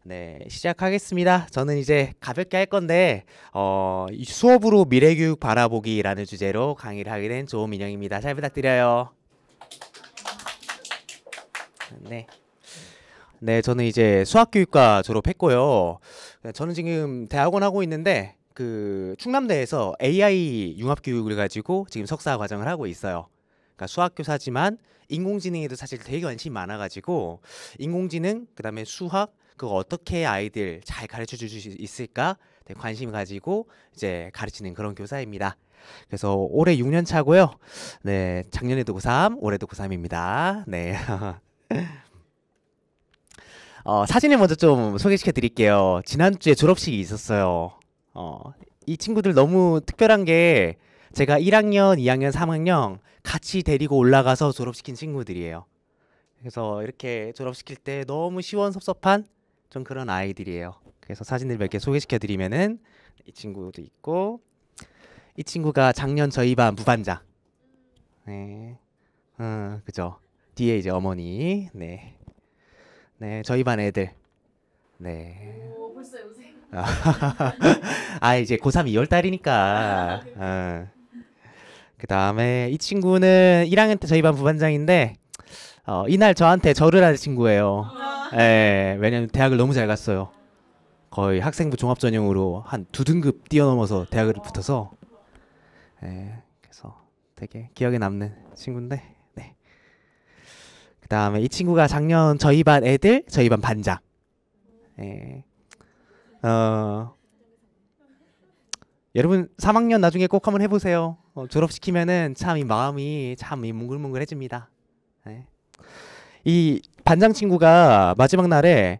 네, 시작하겠습니다. 저는 이제 가볍게 할 건데, 이 수업으로 미래교육 바라보기라는 주제로 강의를 하게 된 조민영입니다. 잘 부탁드려요. 네. 네, 저는 이제 수학교육과 졸업했고요. 저는 지금 대학원 하고 있는데, 충남대에서 AI 융합교육을 가지고 지금 석사 과정을 하고 있어요. 그러니까 수학교사지만 인공지능에도 사실 되게 관심이 많아가지고, 인공지능, 그다음에 수학, 그거 어떻게 아이들 잘 가르쳐 줄 수 있을까? 되게 관심 가지고 이제 가르치는 그런 교사입니다. 그래서 올해 6년 차고요. 네, 작년에도 고3, 올해도 고3입니다. 네. 사진을 먼저 좀 소개시켜 드릴게요. 지난주에 졸업식이 있었어요. 이 친구들 너무 특별한 게 제가 1학년, 2학년, 3학년 같이 데리고 올라가서 졸업시킨 친구들이에요. 그래서 이렇게 졸업시킬 때 너무 시원섭섭한 좀 그런 아이들이에요. 그래서 사진을 몇 개 소개시켜 드리면은 이 친구도 있고, 이 친구가 작년 저희 반 부반장. 네. 그죠. 뒤에 이제 어머니. 네. 네, 저희 반 애들. 네. 오, 벌써 요새. 아, 이제 고3 2월 달이니까. 그 다음에 이 친구는 1학년 때 저희 반 부반장인데, 이날 저한테 절을 하는 친구예요. 예, 왜냐면 대학을 너무 잘 갔어요. 거의 학생부 종합전형으로 한 두 등급 뛰어넘어서 대학을 붙어서, 예, 그래서 되게 기억에 남는 친구인데, 네. 그 다음에 이 친구가 작년 저희 반 애들, 저희 반 반장. 예. 어, 여러분 3학년 나중에 꼭 한번 해보세요. 졸업시키면은 참 이 마음이 참 이 뭉글뭉글해집니다. 네. 이 반장 친구가 마지막 날에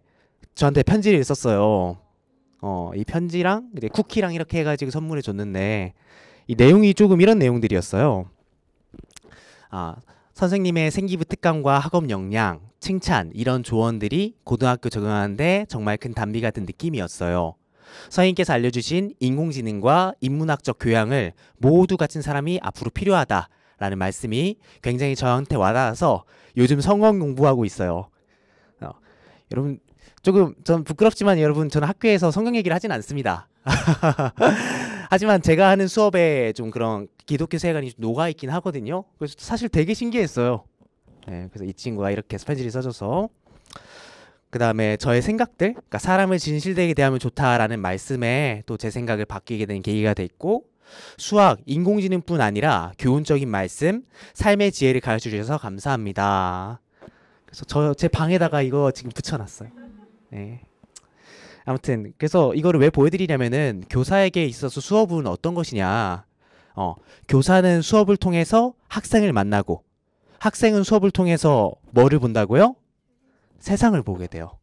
저한테 편지를 썼어요. 이 편지랑 이제 쿠키랑 이렇게 해가지고 선물해 줬는데 이 내용이 조금 이런 내용들이었어요. 아, 선생님의 생기부 특강과 학업 역량, 칭찬 이런 조언들이 고등학교 적응하는데 정말 큰 단비 같은 느낌이었어요. 선생님께서 알려주신 인공지능과 인문학적 교양을 모두 갖춘 사람이 앞으로 필요하다라는 말씀이 굉장히 저한테 와닿아서 요즘 성경 공부하고 있어요. 여러분 조금 전 부끄럽지만 여러분 저는 학교에서 성경 얘기를 하진 않습니다. 하지만 제가 하는 수업에 좀 그런 기독교 세계관이 녹아 있긴 하거든요. 그래서 사실 되게 신기했어요. 네, 그래서 이 친구가 이렇게 편지를 써줘서 그 다음에 저의 생각들, 그러니까 사람을 진실되게 대하면 좋다라는 말씀에 또 제 생각을 바뀌게 된 계기가 됐고 수학, 인공지능뿐 아니라 교훈적인 말씀, 삶의 지혜를 가르쳐 주셔서 감사합니다. 그래서 제 방에다가 이거 지금 붙여놨어요. 네. 아무튼 그래서 이거를 왜 보여드리냐면은 교사에게 있어서 수업은 어떤 것이냐. 교사는 수업을 통해서 학생을 만나고 학생은 수업을 통해서 뭐를 본다고요? 세상을 보게 돼요.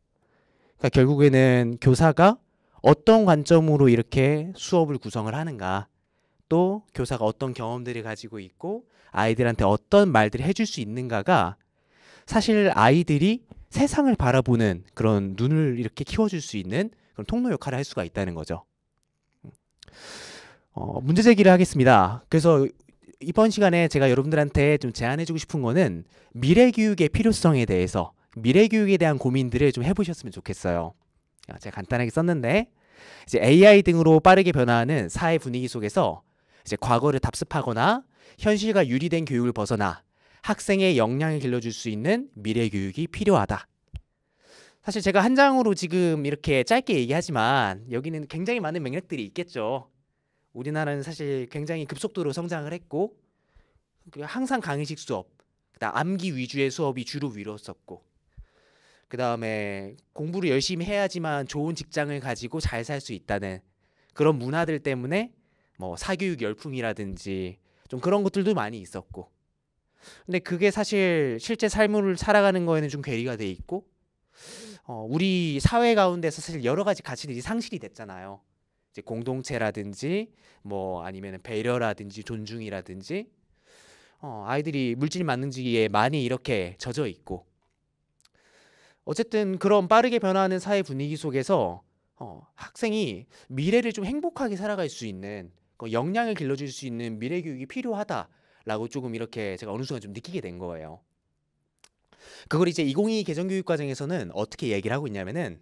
그러니까 결국에는 교사가 어떤 관점으로 이렇게 수업을 구성을 하는가, 또 교사가 어떤 경험들을 가지고 있고 아이들한테 어떤 말들을 해줄 수 있는가가 사실 아이들이 세상을 바라보는 그런 눈을 이렇게 키워줄 수 있는 그런 통로 역할을 할 수가 있다는 거죠. 문제 제기를 하겠습니다. 그래서 이번 시간에 제가 여러분들한테 좀 제안해주고 싶은 거는 미래 교육의 필요성에 대해서 미래 교육에 대한 고민들을 좀 해보셨으면 좋겠어요. 제가 간단하게 썼는데 이제 AI 등으로 빠르게 변화하는 사회 분위기 속에서 이제 과거를 답습하거나 현실과 유리된 교육을 벗어나 학생의 역량을 길러줄 수 있는 미래 교육이 필요하다. 사실 제가 한 장으로 지금 이렇게 짧게 얘기하지만 여기는 굉장히 많은 맥락들이 있겠죠. 우리나라는 사실 굉장히 급속도로 성장을 했고 항상 강의식 수업, 그다음 암기 위주의 수업이 주로 이루어졌고 그 다음에 공부를 열심히 해야지만 좋은 직장을 가지고 잘 살 수 있다는 그런 문화들 때문에 뭐 사교육 열풍이라든지 좀 그런 것들도 많이 있었고 근데 그게 사실 실제 삶을 살아가는 거에는 좀 괴리가 돼 있고 우리 사회 가운데서 사실 여러 가지 가치들이 상실이 됐잖아요. 이제 공동체라든지 뭐 아니면 배려라든지 존중이라든지 아이들이 물질 만능주의에 많이 이렇게 젖어 있고 어쨌든 그런 빠르게 변화하는 사회 분위기 속에서 학생이 미래를 좀 행복하게 살아갈 수 있는 역량을 길러줄 수 있는 미래 교육이 필요하다라고 조금 이렇게 제가 어느 순간 좀 느끼게 된 거예요. 그걸 이제 2022 개정교육과정에서는 어떻게 얘기를 하고 있냐면은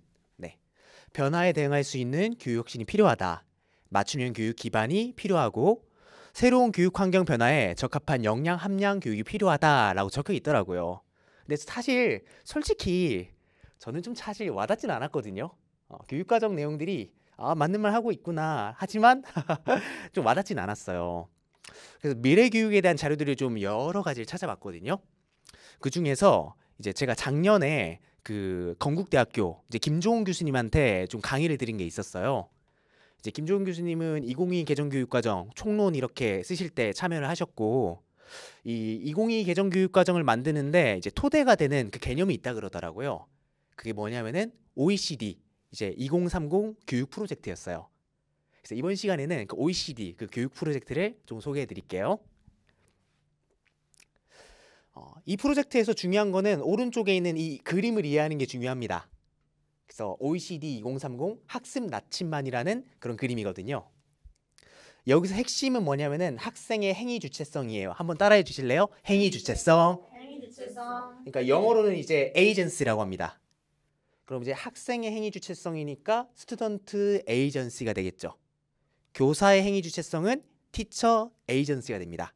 변화에 대응할 수 있는 교육 혁신이 필요하다. 맞춤형 교육 기반이 필요하고 새로운 교육 환경 변화에 적합한 역량 함량 교육이 필요하다라고 적혀 있더라고요. 근데 사실 솔직히 저는 좀 사실 와닿지는 않았거든요. 교육과정 내용들이 맞는 말 하고 있구나 하지만 좀 와닿지는 않았어요. 그래서 미래 교육에 대한 자료들을 좀 여러 가지를 찾아봤거든요. 그 중에서 이제 제가 작년에 그 건국대학교 이제 김종훈 교수님한테 좀 강의를 드린 게 있었어요. 이제 김종훈 교수님은 2022 개정교육과정 총론 이렇게 쓰실 때 참여를 하셨고, 이 2022 개정교육과정을 만드는데 이제 토대가 되는 그 개념이 있다 그러더라고요. 그게 뭐냐면은 OECD 이제 2030 교육 프로젝트였어요. 그래서 이번 시간에는 그 OECD 그 교육 프로젝트를 좀 소개해 드릴게요. 이 프로젝트에서 중요한 거는 오른쪽에 있는 이 그림을 이해하는 게 중요합니다. 그래서 OECD 2030 학습 나침반이라는 그런 그림이거든요. 여기서 핵심은 뭐냐면은 학생의 행위 주체성이에요. 한번 따라해 주실래요? 행위 주체성. 그러니까 영어로는 이제 agency라고 합니다. 그럼 이제 학생의 행위 주체성이니까 스튜던트 에이전시가 되겠죠. 교사의 행위 주체성은 티처 에이전시가 됩니다.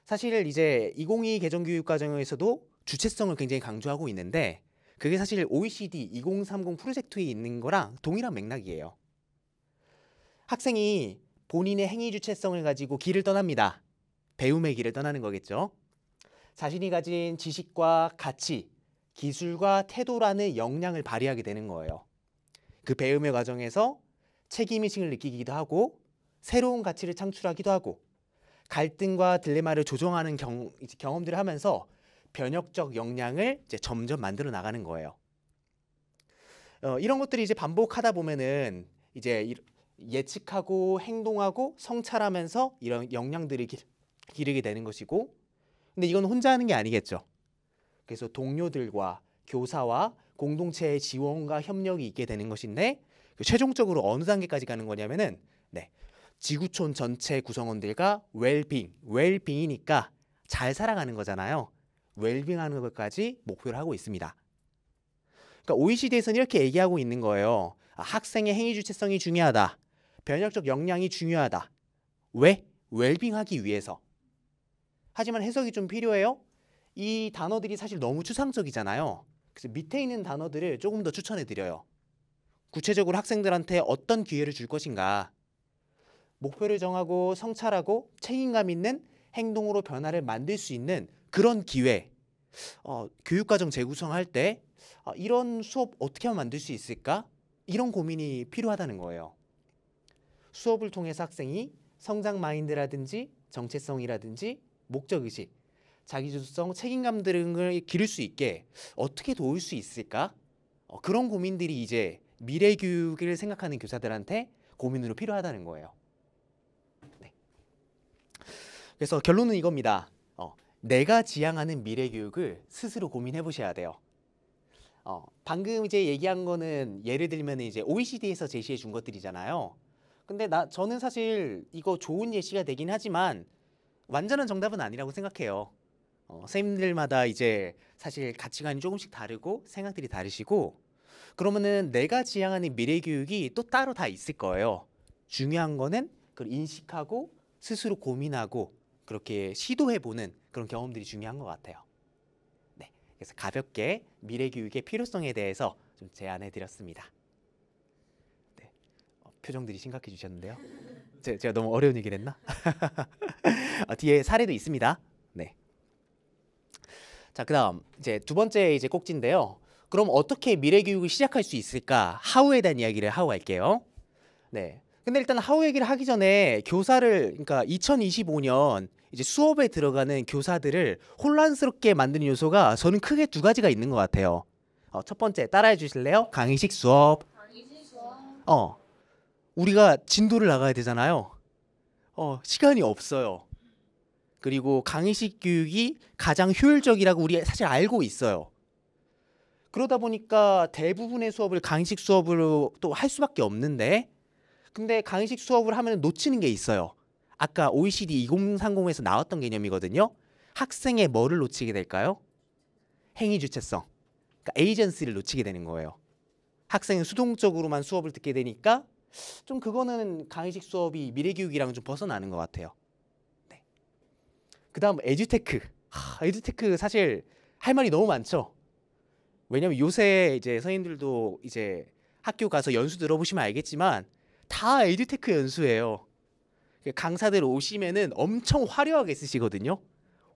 사실 이제 2022 개정교육과정에서도 주체성을 굉장히 강조하고 있는데 그게 사실 OECD 2030 프로젝트에 있는 거랑 동일한 맥락이에요. 학생이 본인의 행위 주체성을 가지고 길을 떠납니다. 배움의 길을 떠나는 거겠죠. 자신이 가진 지식과 가치, 기술과 태도라는 역량을 발휘하게 되는 거예요. 그 배움의 과정에서 책임의식을 느끼기도 하고 새로운 가치를 창출하기도 하고 갈등과 딜레마를 조정하는 경험들을 하면서 변혁적 역량을 이제 점점 만들어 나가는 거예요. 이런 것들이 이제 반복하다 보면은 이제 예측하고 행동하고 성찰하면서 이런 역량들이 기르게 되는 것이고, 근데 이건 혼자 하는 게 아니겠죠. 그래서 동료들과 교사와 공동체의 지원과 협력이 있게 되는 것인데 최종적으로 어느 단계까지 가는 거냐면은 지구촌 전체 구성원들과 웰빙이니까 잘 살아가는 거잖아요. 웰빙하는 것까지 목표를 하고 있습니다. 그러니까 OECD에서는 이렇게 얘기하고 있는 거예요. 학생의 행위 주체성이 중요하다. 변혁적 역량이 중요하다. 왜? 웰빙하기 위해서. 하지만 해석이 좀 필요해요. 이 단어들이 사실 너무 추상적이잖아요. 그래서 밑에 있는 단어들을 조금 더 추천해 드려요. 구체적으로 학생들한테 어떤 기회를 줄 것인가, 목표를 정하고 성찰하고 책임감 있는 행동으로 변화를 만들 수 있는 그런 기회. 교육과정 재구성할 때 이런 수업 어떻게 하면 만들 수 있을까? 이런 고민이 필요하다는 거예요. 수업을 통해서 학생이 성장 마인드라든지 정체성이라든지 목적의식, 자기주도성, 책임감 등을 기를 수 있게 어떻게 도울 수 있을까? 그런 고민들이 이제 미래 교육을 생각하는 교사들한테 고민으로 필요하다는 거예요. 네. 그래서 결론은 이겁니다. 내가 지향하는 미래 교육을 스스로 고민해 보셔야 돼요. 방금 이제 얘기한 거는 예를 들면 이제 OECD에서 제시해 준 것들이잖아요. 근데 저는 사실 이거 좋은 예시가 되긴 하지만 완전한 정답은 아니라고 생각해요. 선생님들마다 이제 사실 가치관이 조금씩 다르고 생각들이 다르시고, 그러면은 내가 지향하는 미래 교육이 또 따로 다 있을 거예요. 중요한 거는 그걸 인식하고 스스로 고민하고 그렇게 시도해보는 그런 경험들이 중요한 것 같아요. 네, 그래서 가볍게 미래 교육의 필요성에 대해서 좀 제안해드렸습니다. 네, 표정들이 심각해 주셨는데요. 제가 너무 어려운 얘기를 했나? 뒤에 사례도 있습니다. 네. 자, 그다음 이제 두 번째 이제 꼭지인데요. 그럼 어떻게 미래 교육을 시작할 수 있을까? 하우에 대한 이야기를 하고 갈게요. 네. 근데 일단 하우 얘기를 하기 전에 그러니까 2025년 이제 수업에 들어가는 교사들을 혼란스럽게 만드는 요소가 저는 크게 두 가지가 있는 것 같아요. 첫 번째 따라해 주실래요? 강의식 수업. 우리가 진도를 나가야 되잖아요. 시간이 없어요. 그리고 강의식 교육이 가장 효율적이라고 우리 사실 알고 있어요. 그러다 보니까 대부분의 수업을 강의식 수업으로 또 할 수밖에 없는데, 근데 강의식 수업을 하면 놓치는 게 있어요. 아까 OECD 2030에서 나왔던 개념이거든요. 학생의 뭐를 놓치게 될까요? 행위 주체성. 그러니까 에이전시를 놓치게 되는 거예요. 학생은 수동적으로만 수업을 듣게 되니까 좀 그거는 강의식 수업이 미래교육이랑 좀 벗어나는 것 같아요. 네. 그다음 에듀테크. 에듀테크 사실 할 말이 너무 많죠. 왜냐면 요새 이제 선생님들도 이제 학교 가서 연수 들어보시면 알겠지만 다 에듀테크 연수예요. 강사들 오시면은 엄청 화려하게 쓰시거든요.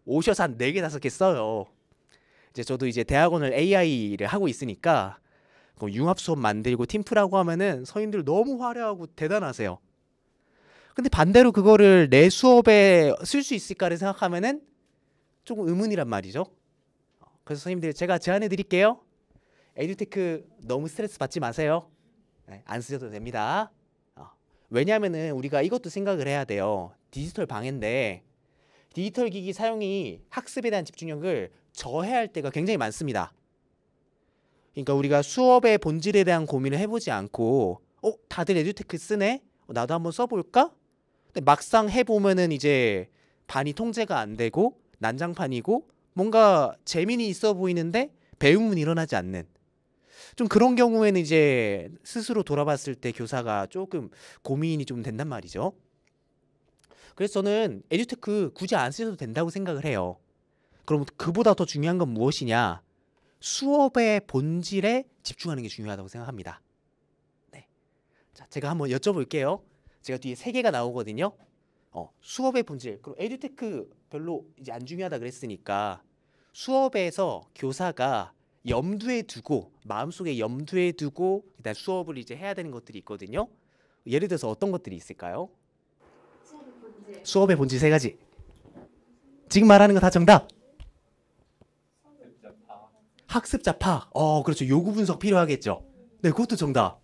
오셔서 한 4개 5개 써요. 이제 저도 이제 대학원을 AI를 하고 있으니까 융합 수업 만들고 팀플하고 하면은 선생님들 너무 화려하고 대단하세요. 근데 반대로 그거를 내 수업에 쓸 수 있을까를 생각하면은 조금 의문이란 말이죠. 그래서 선생님들 제가 제안해 드릴게요. 에듀테크 너무 스트레스 받지 마세요. 네, 안 쓰셔도 됩니다. 왜냐하면은 우리가 이것도 생각을 해야 돼요. 디지털 방해인데 디지털 기기 사용이 학습에 대한 집중력을 저해할 때가 굉장히 많습니다. 그러니까 우리가 수업의 본질에 대한 고민을 해보지 않고 다들 에듀테크 쓰네? 나도 한번 써볼까? 근데 막상 해보면은 이제 반이 통제가 안 되고 난장판이고 뭔가 재미는 있어 보이는데 배움은 일어나지 않는 좀 그런 경우에는 이제 스스로 돌아봤을 때 교사가 조금 고민이 좀 된단 말이죠. 그래서 저는 에듀테크 굳이 안 쓰셔도 된다고 생각을 해요. 그럼 그보다 더 중요한 건 무엇이냐? 수업의 본질에 집중하는 게 중요하다고 생각합니다. 네. 자, 제가 한번 여쭤볼게요. 제가 뒤에 3개가 나오거든요. 수업의 본질. 그럼 에듀테크 별로 이제 안 중요하다 그랬으니까 수업에서 교사가 염두에 두고 마음속에 염두에 두고 일단 수업을 이제 해야 되는 것들이 있거든요. 예를 들어서 어떤 것들이 있을까요? 수업의 본질 3가지. 지금 말하는 거 다 정답. 학습자 파악. 그렇죠. 요구 분석 필요하겠죠. 네, 그것도 정답.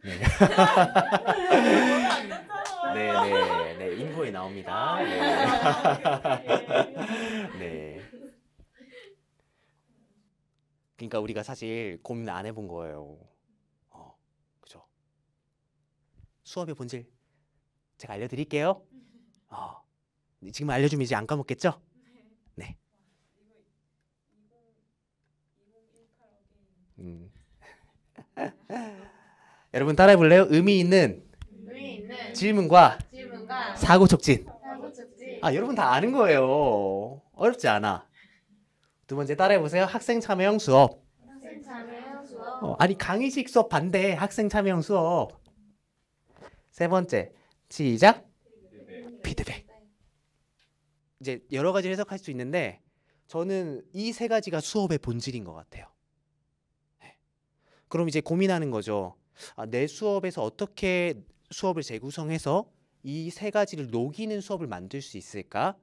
네. 네, 인고에 나옵니다. 네. 그러니까 우리가 사실 고민 안 해본 거예요. 그죠? 수업의 본질 제가 알려드릴게요. 지금 알려주면 이제 안 까먹겠죠? 네. 여러분 따라해볼래요? 의미 있는 질문과 사고 촉진. 여러분 다 아는 거예요. 어렵지 않아. 2번째 따라해보세요. 학생 참여형 수업. 아니 강의식 수업 반대. 학생 참여형 수업. 3번째 시작. 피드백. 이제 여러 가지 해석할 수 있는데 저는 이 3가지가 수업의 본질인 것 같아요. 그럼 이제 고민하는 거죠. 내 수업에서 어떻게 수업을 재구성해서 이 3가지를 녹이는 수업을 만들 수 있을까?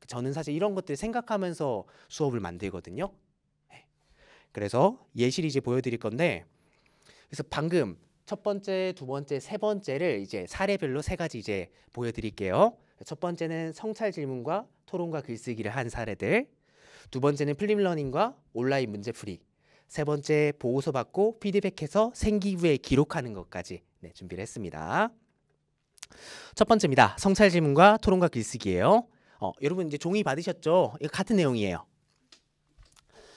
저는 사실 이런 것들을 생각하면서 수업을 만들거든요. 그래서 예시를 이제 보여드릴 건데, 그래서 방금 첫 번째, 2번째, 3번째를 이제 사례별로 3가지 이제 보여드릴게요. 첫 번째는 성찰 질문과 토론과 글쓰기를 한 사례들. 2번째는 플립러닝과 온라인 문제풀이. 3번째 보고서 받고 피드백해서 생기 후에 기록하는 것까지 준비를 했습니다. 첫 번째입니다. 성찰 질문과 토론과 글쓰기예요. 여러분 이제 종이 받으셨죠? 이거 같은 내용이에요.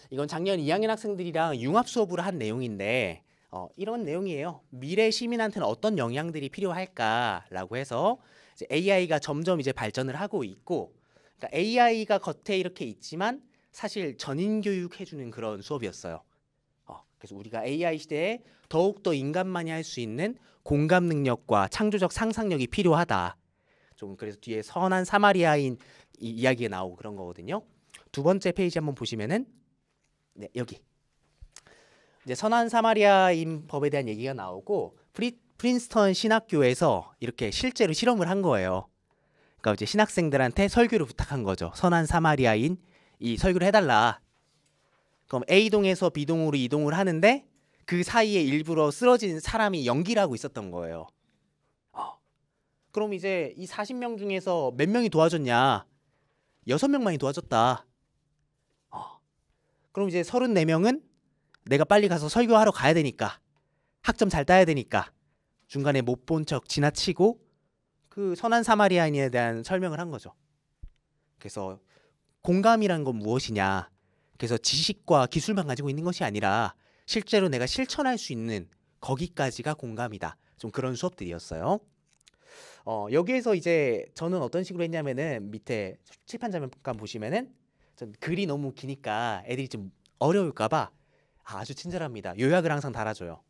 이건 작년 2학년 학생들이랑 융합 수업으로 한 내용인데 이런 내용이에요. 미래 시민한테는 어떤 영향들이 필요할까라고 해서 이제 AI가 점점 이제 발전을 하고 있고, 그러니까 AI가 겉에 이렇게 있지만 사실 전인 교육 해주는 그런 수업이었어요. 그래서 우리가 AI 시대에 더욱더 인간만이 할 수 있는 공감 능력과 창조적 상상력이 필요하다. 좀 그래서 뒤에 선한 사마리아인 이야기가 나오고 그런 거거든요. 2번째 페이지 한번 보시면은 여기 이제 선한 사마리아인 법에 대한 얘기가 나오고 프린스턴 신학교에서 이렇게 실제로 실험을 한 거예요. 그러니까 이제 신학생들한테 설교를 부탁한 거죠. 선한 사마리아인 이 설교를 해달라. 그럼 A동에서 B동으로 이동을 하는데 그 사이에 일부러 쓰러진 사람이 연기를 하고 있었던 거예요. 그럼 이제 이 40명 중에서 몇 명이 도와줬냐? 6명만이 도와줬다. 그럼 이제 34명은 내가 빨리 가서 설교하러 가야 되니까, 학점 잘 따야 되니까 중간에 못 본 척 지나치고 그 선한 사마리아인에 대한 설명을 한 거죠. 그래서 공감이란 건 무엇이냐? 그래서 지식과 기술만 가지고 있는 것이 아니라 실제로 내가 실천할 수 있는 거기까지가 공감이다. 좀 그런 수업들이었어요. 여기에서 이제 저는 어떤 식으로 했냐면은 밑에 칠판 잠깐 보시면은 좀 글이 너무 기니까 애들이 좀 어려울까봐 아주 친절합니다. 요약을 항상 달아줘요.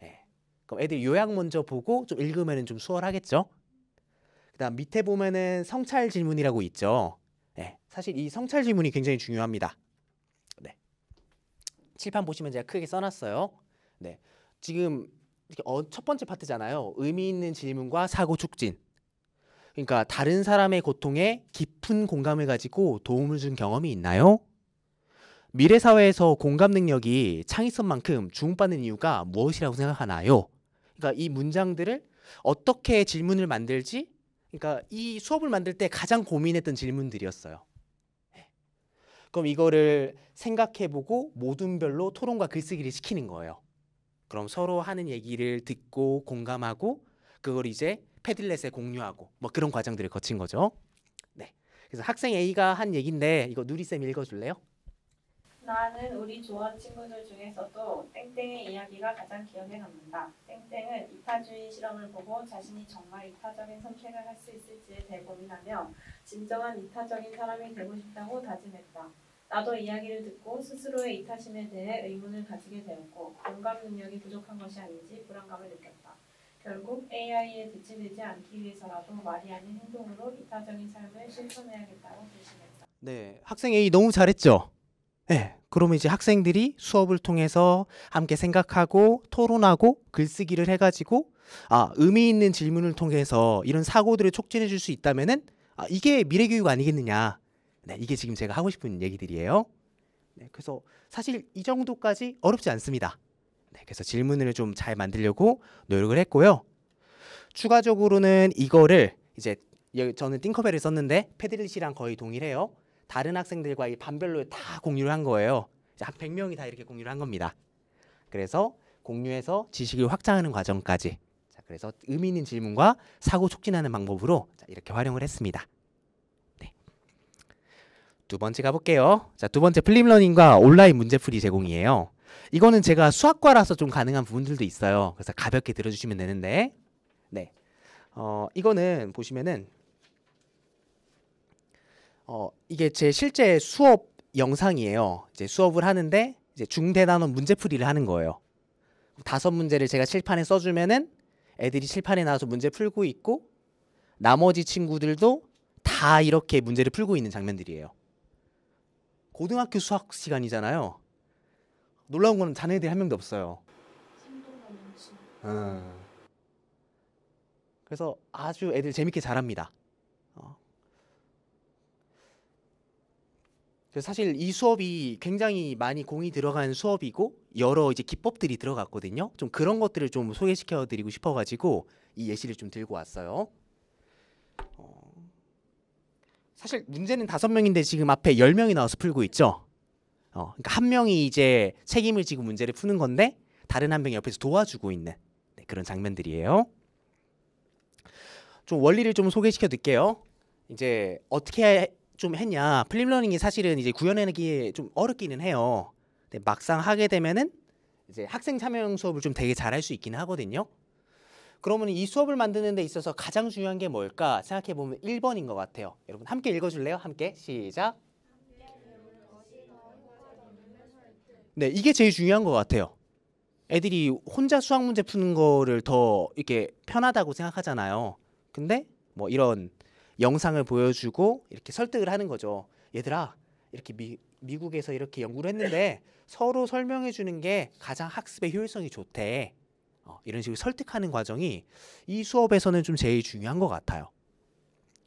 네. 그럼 애들이 요약 먼저 보고 좀 읽으면은 좀 수월하겠죠? 그다음 밑에 보면은 성찰 질문이라고 있죠. 네. 사실 이 성찰 질문이 굉장히 중요합니다. 네. 칠판 보시면 제가 크게 써놨어요. 네. 지금 이렇게 첫 번째 파트잖아요. 의미 있는 질문과 사고 촉진. 그러니까 다른 사람의 고통에 깊은 공감을 가지고 도움을 준 경험이 있나요? 미래 사회에서 공감 능력이 창의성만큼 주목받는 이유가 무엇이라고 생각하나요? 그러니까 이 문장들을 어떻게 질문을 만들지? 그러니까 이 수업을 만들 때 가장 고민했던 질문들이었어요. 그럼 이거를 생각해보고 모둠별로 토론과 글쓰기를 시키는 거예요. 그럼 서로 하는 얘기를 듣고 공감하고 그걸 이제 패들렛에 공유하고 뭐 그런 과정들을 거친 거죠. 네. 그래서 학생 A가 한 얘기인데 이거 누리쌤 읽어줄래요? 나는 우리 조원 친구들 중에서도 땡땡의 이야기가 가장 기억에 남는다. 땡땡은 이타주의 실험을 보고 자신이 정말 이타적인 선택을 할 수 있을지에 대해 고민하며 진정한 이타적인 사람이 되고 싶다고 다짐했다. 나도 이야기를 듣고 스스로의 이타심에 대해 의문을 가지게 되었고 공감 능력이 부족한 것이 아닌지 불안감을 느꼈다. 결국 AI에 대체되지 않기 위해서라도 말이 아닌 행동으로 이타적인 삶을 실천해야겠다고 결심했다. 네, 학생 A 너무 잘했죠? 네, 그러면 이제 학생들이 수업을 통해서 함께 생각하고 토론하고 글쓰기를 해가지고 의미 있는 질문을 통해서 이런 사고들을 촉진해 줄 수 있다면은 이게 미래교육 아니겠느냐. 네, 이게 지금 제가 하고 싶은 얘기들이에요. 네, 그래서 사실 이 정도까지 어렵지 않습니다. 네, 그래서 질문을 좀 잘 만들려고 노력을 했고요. 추가적으로는 이거를 이제 저는 띵커벨을 썼는데 패들릿이랑 거의 동일해요. 다른 학생들과 이 반별로 다 공유를 한 거예요. 한 100명이 다 이렇게 공유를 한 겁니다. 그래서 공유해서 지식을 확장하는 과정까지. 자, 그래서 의미 있는 질문과 사고 촉진하는 방법으로 이렇게 활용을 했습니다. 네. 두 번째 가볼게요. 자, 두 번째 플립러닝과 온라인 문제풀이 제공이에요. 이거는 제가 수학과라서 좀 가능한 부분들도 있어요. 그래서 가볍게 들어주시면 되는데, 네, 이거는 보시면은 이게 제 실제 수업 영상이에요. 이제 수업을 하는데 이제 중대단원 문제풀이를 하는 거예요. 5문제를 제가 칠판에 써주면은 애들이 칠판에 나와서 문제 풀고 있고 나머지 친구들도 다 이렇게 문제를 풀고 있는 장면들이에요. 고등학교 수학 시간이잖아요. 놀라운 거는 자네들이 한 명도 없어요. 그래서 아주 애들 재밌게 잘합니다. 그래서 사실 이 수업이 굉장히 많이 공이 들어간 수업이고 여러 이제 기법들이 들어갔거든요. 좀 그런 것들을 좀 소개시켜 드리고 싶어가지고 이 예시를 좀 들고 왔어요. 사실 문제는 5명인데 지금 앞에 10명이 나와서 풀고 있죠. 그러니까 한 명이 이제 책임을 지고 문제를 푸는 건데 다른 한 명이 옆에서 도와주고 있는 그런 장면들이에요. 좀 원리를 좀 소개시켜 드릴게요. 이제 어떻게 좀 했냐. 플립러닝이 사실은 이제 구현해내기 좀 어렵기는 해요. 근데 막상 하게 되면은 이제 학생 참여형 수업을 좀 되게 잘할 수 있긴 하거든요. 그러면 이 수업을 만드는 데 있어서 가장 중요한 게 뭘까 생각해 보면 1번인 것 같아요. 여러분 함께 읽어줄래요? 함께 시작. 네, 이게 제일 중요한 것 같아요. 애들이 혼자 수학 문제 푸는 거를 더 이렇게 편하다고 생각하잖아요. 근데 뭐 이런 영상을 보여주고 이렇게 설득을 하는 거죠. 얘들아, 이렇게 미국에서 이렇게 연구를 했는데 서로 설명해 주는 게 가장 학습의 효율성이 좋대. 이런 식으로 설득하는 과정이 이 수업에서는 좀 제일 중요한 것 같아요.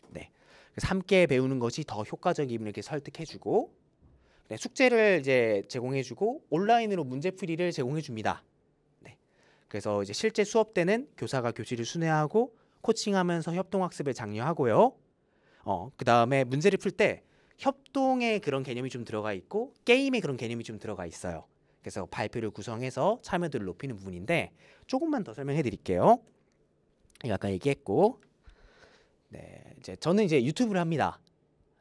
네, 그래서 함께 배우는 것이 더 효과적임을 이렇게 설득해주고, 네, 숙제를 이제 제공해주고 온라인으로 문제풀이를 제공해줍니다. 네, 그래서 이제 실제 수업 때는 교사가 교실을 순회하고 코칭하면서 협동학습을 장려하고요. 그 다음에 문제를 풀 때 협동의 그런 개념이 좀 들어가 있고 게임의 그런 개념이 좀 들어가 있어요. 그래서 발표를 구성해서 참여도를 높이는 부분인데 조금만 더 설명해 드릴게요. 아까 얘기했고, 네, 이제 저는 이제 유튜브를 합니다.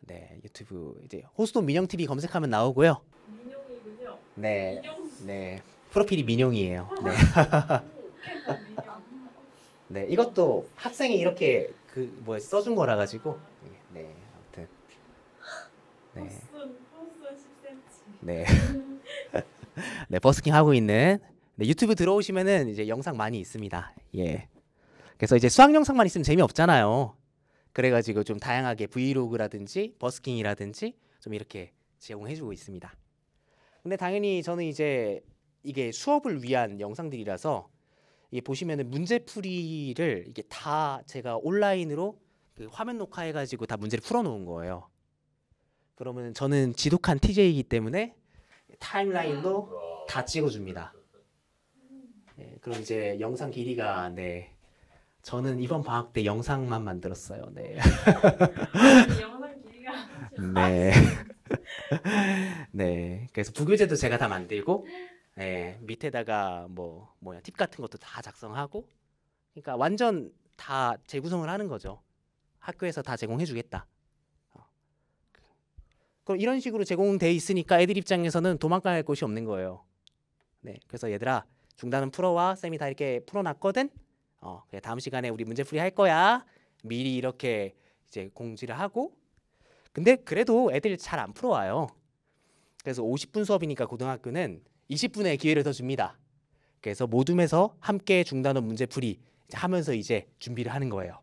네, 유튜브 이제 호스돈 민영 TV 검색하면 나오고요. 민영이군요. 네, 민영. 네. 프로필이 민용이에요. 네. 네, 이것도 학생이 이렇게 써준 거라 가지고 네, 아무튼 네, 버스 10cm. 네, 네 버스킹 하고 있는 네, 유튜브 들어오시면은 이제 영상 많이 있습니다. 예, 그래서 이제 수학 영상만 있으면 재미없잖아요. 그래가지고 좀 다양하게 브이로그라든지 버스킹이라든지 좀 이렇게 제공해주고 있습니다. 근데 당연히 저는 이제 이게 수업을 위한 영상들이라서 이게 보시면은 문제풀이를 이게 다 제가 온라인으로 그 화면 녹화해가지고 다 문제를 풀어놓은 거예요. 그러면 저는 지독한 TJ이기 때문에 타임라인도 다 찍어줍니다. 네, 그럼 이제 영상 길이가 네, 저는 이번 방학 때 영상만 만들었어요. 네. 영상 길이가 네. 네. 그래서 부교재도 제가 다 만들고, 네, 밑에다가 팁 같은 것도 다 작성하고, 그러니까 완전 다 재구성을 하는 거죠. 학교에서 다 제공해주겠다. 그럼 이런 식으로 제공돼 있으니까 애들 입장에서는 도망갈 곳이 없는 거예요. 네. 그래서 얘들아, 중단은 풀어와. 쌤이 다 이렇게 풀어놨거든. 그래, 다음 시간에 우리 문제풀이 할 거야. 미리 이렇게 이제 공지를 하고. 근데 그래도 애들 잘 안 풀어와요. 그래서 50분 수업이니까 고등학교는 20분의 기회를 더 줍니다. 그래서 모둠에서 함께 중단원 문제풀이 하면서 이제 준비를 하는 거예요.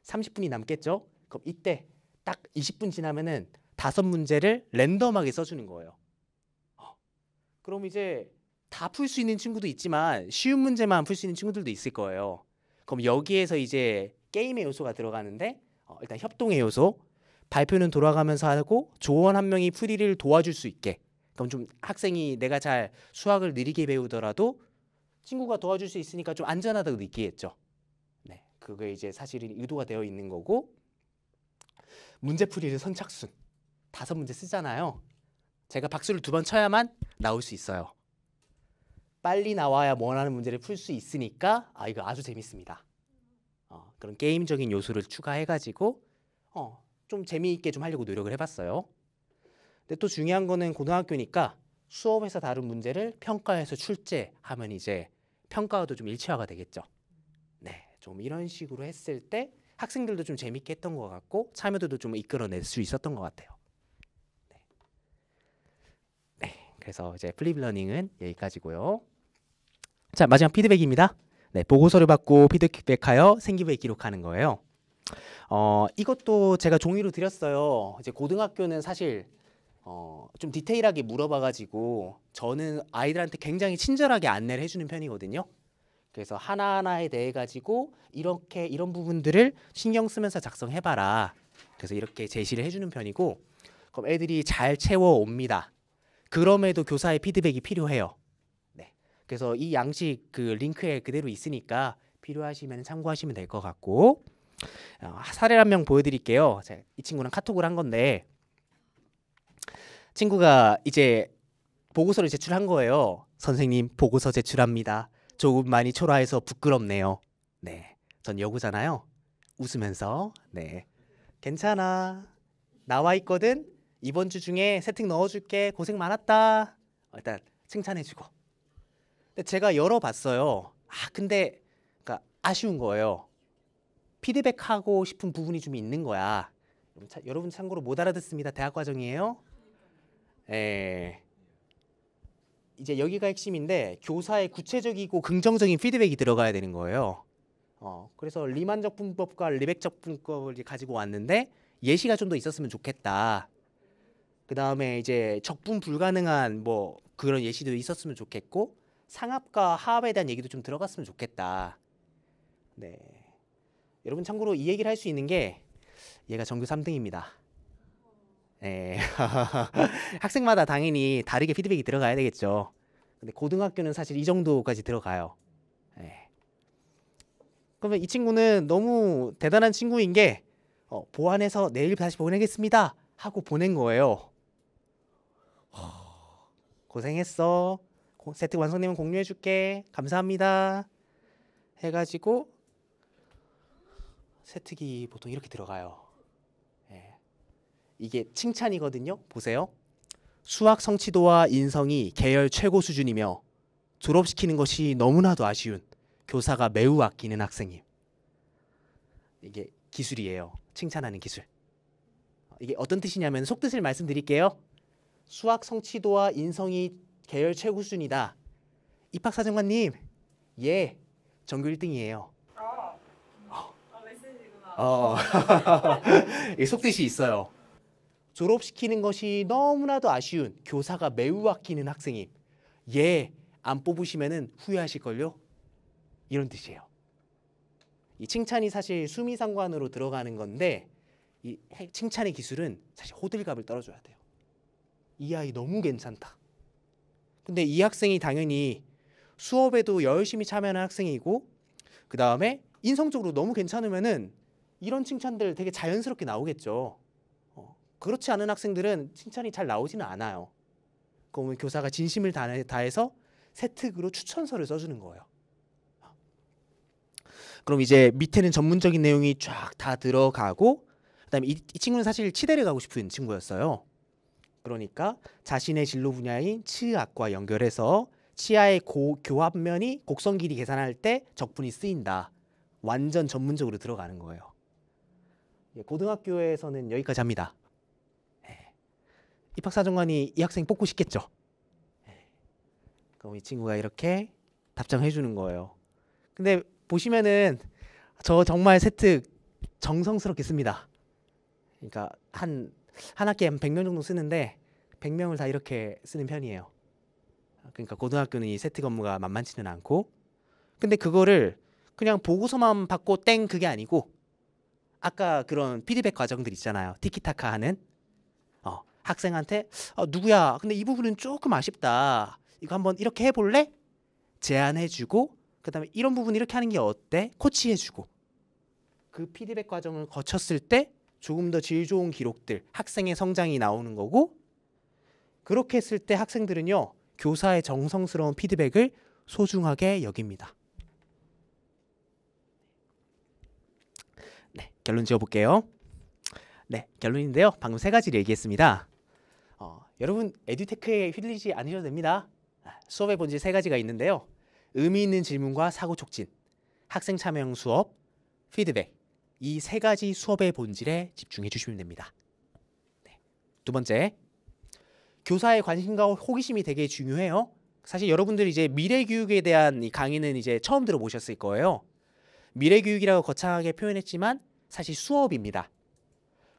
30분이 남겠죠? 그럼 이때 딱 20분 지나면은 5문제를 랜덤하게 써주는 거예요. 그럼 이제 다 풀 수 있는 친구도 있지만 쉬운 문제만 풀 수 있는 친구들도 있을 거예요. 그럼 여기에서 이제 게임의 요소가 들어가는데 일단 협동의 요소, 발표는 돌아가면서 하고 조원 한 명이 풀이를 도와줄 수 있게. 그럼 좀 학생이 내가 잘 수학을 느리게 배우더라도 친구가 도와줄 수 있으니까 좀 안전하다고 느끼겠죠. 네, 그게 이제 사실은 의도가 되어 있는 거고. 문제풀이를 선착순 5문제 쓰잖아요. 제가 박수를 2번 쳐야만 나올 수 있어요. 빨리 나와야 원하는 문제를 풀 수 있으니까 이거 아주 재밌습니다. 그런 게임적인 요소를 추가해가지고 좀 재미있게 좀 하려고 노력을 해봤어요. 근데 또 중요한 거는 고등학교니까 수업에서 다룬 문제를 평가해서 출제하면 이제 평가와도 좀 일치화가 되겠죠. 네, 좀 이런 식으로 했을 때 학생들도 좀 재밌게 했던 것 같고 참여도도 좀 이끌어낼 수 있었던 것 같아요. 네, 그래서 이제 플립러닝은 여기까지고요. 자, 마지막 피드백입니다. 네, 보고서를 받고 피드백하여 생기부에 기록하는 거예요. 이것도 제가 종이로 드렸어요. 이제 고등학교는 사실 좀 디테일하게 물어봐가지고 저는 아이들한테 굉장히 친절하게 안내를 해주는 편이거든요. 그래서 하나하나에 대해 가지고 이렇게 이런 부분들을 신경 쓰면서 작성해봐라. 그래서 이렇게 제시를 해주는 편이고, 그럼 애들이 잘 채워옵니다. 그럼에도 교사의 피드백이 필요해요. 네. 그래서 이 양식 그 링크에 그대로 있으니까 필요하시면 참고하시면 될 것 같고, 사례를 한 명 보여드릴게요. 제가 이 친구랑 카톡을 한 건데, 친구가 이제 보고서를 제출한 거예요. 선생님, 보고서 제출합니다. 조금 많이 초라해서 부끄럽네요. 네, 전 여고잖아요. 웃으면서 네, 괜찮아. 나와 있거든. 이번 주 중에 세팅 넣어줄게. 고생 많았다. 일단 칭찬해주고. 근데 제가 열어봤어요. 근데 그러니까 아쉬운 거예요. 피드백하고 싶은 부분이 좀 있는 거야. 여러분 참고로 못 알아듣습니다. 대학 과정이에요. 예. 이제 여기가 핵심인데 교사의 구체적이고 긍정적인 피드백이 들어가야 되는 거예요. 그래서 리만적 분법과 리백적 분법을 가지고 왔는데 예시가 좀 더 있었으면 좋겠다. 그 다음에 이제 적분 불가능한 그런 예시도 있었으면 좋겠고 상합과 하합에 대한 얘기도 좀 들어갔으면 좋겠다. 네. 여러분 참고로 이 얘기를 할 수 있는 게 얘가 전교 3등입니다. 네. 학생마다 당연히 다르게 피드백이 들어가야 되겠죠. 근데 고등학교는 사실 이 정도까지 들어가요. 네. 그러면 이 친구는 너무 대단한 친구인 게 보완해서 내일 다시 보내겠습니다 하고 보낸 거예요. 고생했어. 세트 완성되면 공유해줄게. 감사합니다. 해가지고 세특이 보통 이렇게 들어가요. 이게 칭찬이거든요. 보세요. 수학 성취도와 인성이 계열 최고 수준이며 졸업시키는 것이 너무나도 아쉬운 교사가 매우 아끼는 학생임. 이게 기술이에요. 칭찬하는 기술. 이게 어떤 뜻이냐면 속뜻을 말씀드릴게요. 수학 성취도와 인성이 계열 최고 수준이다. 입학사정관님, 예, 전교 1등이에요. 메시지구나. 이 속뜻이 있어요. 졸업시키는 것이 너무나도 아쉬운 교사가 매우 아끼는 학생임. 예, 안 뽑으시면은 후회하실걸요? 이런 뜻이에요. 이 칭찬이 사실 수미상관으로 들어가는 건데 이 칭찬의 기술은 사실 호들갑을 떨어줘야 돼요. 이 아이 너무 괜찮다. 근데 이 학생이 당연히 수업에도 열심히 참여하는 학생이고 그 다음에 인성적으로 너무 괜찮으면은 이런 칭찬들 되게 자연스럽게 나오겠죠. 그렇지 않은 학생들은 칭찬이 잘 나오지는 않아요. 그러면 교사가 진심을 다해서 세특으로 추천서를 써주는 거예요. 그럼 이제 밑에는 전문적인 내용이 쫙 다 들어가고 그다음에 이 친구는 사실 치대를 가고 싶은 친구였어요. 그러니까 자신의 진로 분야인 치의학과 연결해서 치아의 교합면이 곡선 길이 계산할 때 적분이 쓰인다. 완전 전문적으로 들어가는 거예요. 고등학교에서는 여기까지 합니다. 입학사정관이 이 학생 뽑고 싶겠죠. 그럼 이 친구가 이렇게 답장해 주는 거예요. 근데 보시면은 저 정말 세특 정성스럽게 씁니다. 그러니까 한 학기에 한 100명 정도 쓰는데 100명을 다 이렇게 쓰는 편이에요. 그러니까 고등학교는 이 세특 업무가 만만치는 않고 근데 그거를 그냥 보고서만 받고 땡 그게 아니고 아까 그런 피드백 과정들 있잖아요. 티키타카 하는 학생한테 누구야 근데 이 부분은 조금 아쉽다. 이거 한번 이렇게 해볼래? 제안해주고 그 다음에 이런 부분 이렇게 하는 게 어때? 코치해주고 그 피드백 과정을 거쳤을 때 조금 더 질 좋은 기록들 학생의 성장이 나오는 거고 그렇게 했을 때 학생들은요 교사의 정성스러운 피드백을 소중하게 여깁니다. 네, 결론 지어볼게요. 네, 결론인데요. 방금 3가지를 얘기했습니다. 여러분 에듀테크에 휘둘리지 않으셔도 됩니다. 수업의 본질 3가지가 있는데요. 의미 있는 질문과 사고 촉진, 학생 참여형 수업, 피드백 이 3가지 수업의 본질에 집중해 주시면 됩니다. 네. 2번째, 교사의 관심과 호기심이 되게 중요해요. 사실 여러분들이 이제 미래교육에 대한 이 강의는 이제 처음 들어보셨을 거예요. 미래교육이라고 거창하게 표현했지만 사실 수업입니다.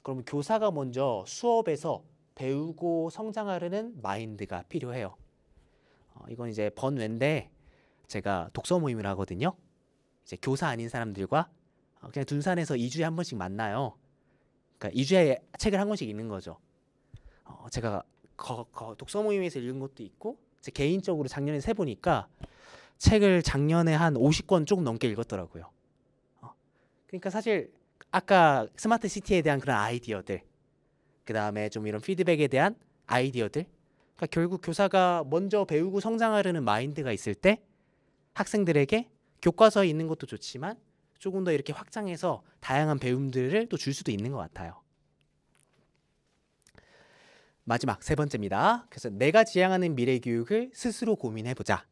그럼 교사가 먼저 수업에서 배우고 성장하려는 마인드가 필요해요. 이건 이제 번외인데 제가 독서 모임을 하거든요. 이제 교사 아닌 사람들과 그냥 둔산에서 2주에 한 번씩 만나요. 그러니까 2주에 책을 한 권씩 읽는 거죠. 제가 독서 모임에서 읽은 것도 있고 제 개인적으로 작년에 세보니까 책을 작년에 한 50권 조금 넘게 읽었더라고요. 그러니까 사실 아까 스마트 시티에 대한 그런 아이디어들 그 다음에 좀 이런 피드백에 대한 아이디어들 그러니까 결국 교사가 먼저 배우고 성장하려는 마인드가 있을 때 학생들에게 교과서에 있는 것도 좋지만 조금 더 이렇게 확장해서 다양한 배움들을 또 줄 수도 있는 것 같아요. 마지막 3번째입니다. 그래서 내가 지향하는 미래 교육을 스스로 고민해보자.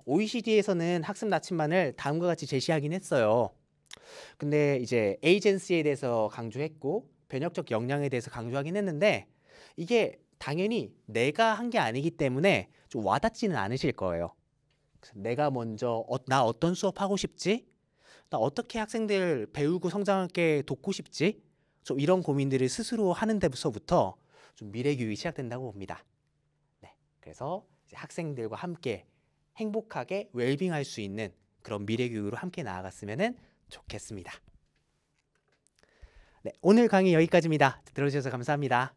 OECD에서는 학습 나침반을 다음과 같이 제시하긴 했어요. 근데 이제 에이전시에 대해서 강조했고 변혁적 역량에 대해서 강조하긴 했는데 이게 당연히 내가 한 게 아니기 때문에 좀 와닿지는 않으실 거예요. 그래서 내가 먼저 나 어떤 수업 하고 싶지? 나 어떻게 학생들 배우고 성장하게 돕고 싶지? 좀 이런 고민들을 스스로 하는 데서부터 좀 미래 교육이 시작된다고 봅니다. 네, 그래서 이제 학생들과 함께 행복하게 웰빙할 수 있는 그런 미래 교육으로 함께 나아갔으면 좋겠습니다. 네, 오늘 강의 여기까지입니다. 들어주셔서 감사합니다.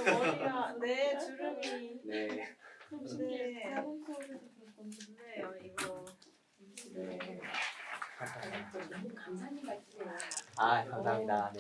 머리가 네 주름이 네. 네. 이거 네. 감사합니다. 네.